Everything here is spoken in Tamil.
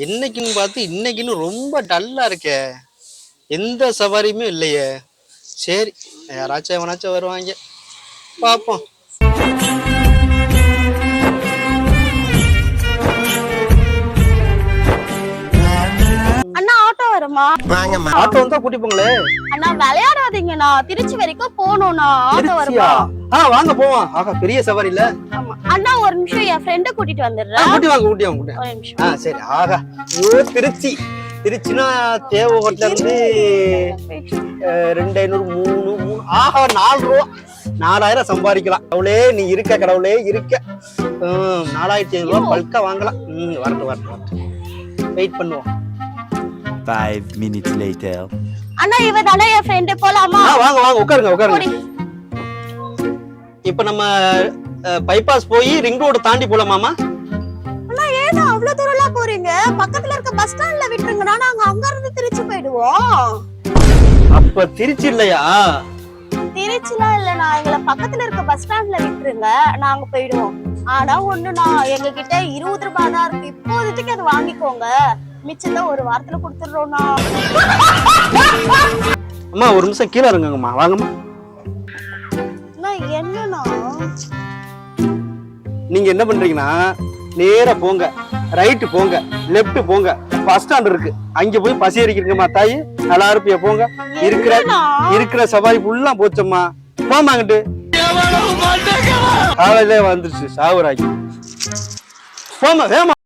என்னைக்குன்னு பார்த்து இன்னைக்குன்னு ரொம்ப டல்லா இருக்கே. எந்த சவாரியுமே இல்லையே. சரி, யாராச்சும் எவனாச்சும் வருவாங்க, பார்ப்போம். அண்ணா ஆட்டோ வருமா? ஆட்டோ வந்தா கூட்டி போங்களே. அண்ணா விளையாடாதீங்கண்ணா, திருச்சி வரைக்கும் போகணும்ண்ணா. ஆட்டோ வருமா? வாங்க போவோம். ஆகா, பெரிய சவாரி இல்ல. அண்ணா ஒரு நிமிஷம், என் ஃப்ரெண்ட கூட்டிட்டு வந்துடுறேன். கூட்டி வாங்க. ஒரு நிமிஷம். சரி. ஆகா, திருச்சினா தேவகோட்ல இருந்து 2500 3 ஆகா 4 ரூபா 4000 சம்பாதிக்கலாம். கடவுளே நீ இருக்க, கடவுளே இருக்க. 4500 ரூபா பல்கா வாங்கலாம். வரட்டும் வெயிட் பண்ணுவோம். 5 minutes later. அண்ணா இவ தானே என் ஃப்ரெண்ட், போலாமா? வாங்க உட்காருங்க. இப்ப நம்ம பைபாஸ் போய் ரிங் ரோடு தாண்டி போலாமாமா? அண்ணா ஏதோ அவ்வளவு தூரம்லாம் போறீங்க? பக்கத்துல இருக்க பஸ் ஸ்டாண்ட்ல விட்டுருங்கண்ணா, நாங்க அங்க இருந்து திருச்சி போயிடுவோம். அப்ப திருச்சி இல்லையா? திருச்சிலாம் இல்லண்ணா, எங்களை பக்கத்துல இருக்க பஸ் ஸ்டாண்ட்ல விட்டுருங்க, நாங்க போயிடுவோம். ஆனா ஒண்ணுண்ணா, எங்க கிட்ட 20 ரூபாய் தான் இருக்கு. இப்போதைக்கு அதை வாங்கிக்கோங்க, மிச்சத்தை ஒரு வாரத்துல கொடுத்துடுறோம்ண்ணா. அம்மா ஒரு நிமிஷம் கீழே இருங்கம்மா. வாங்கம்மா. என்னண்ணா நீங்க என்ன பண்றீங்கன்னா, நேரா போங்க, ரைட்டு போங்க, லெப்ட் போங்க, பஸ் ஸ்டாண்ட் இருக்கு, அங்க போய் பசி அடிக்கிறீங்கம்மா. தாயி நல்லா இருப்பியா? போங்க. இருக்கிற சவாரி ஃபுல்லா போச்சம்மா. போமாங்கிட்டு காலையில வந்துருச்சு சாவுராக்கி. போமா வேமா.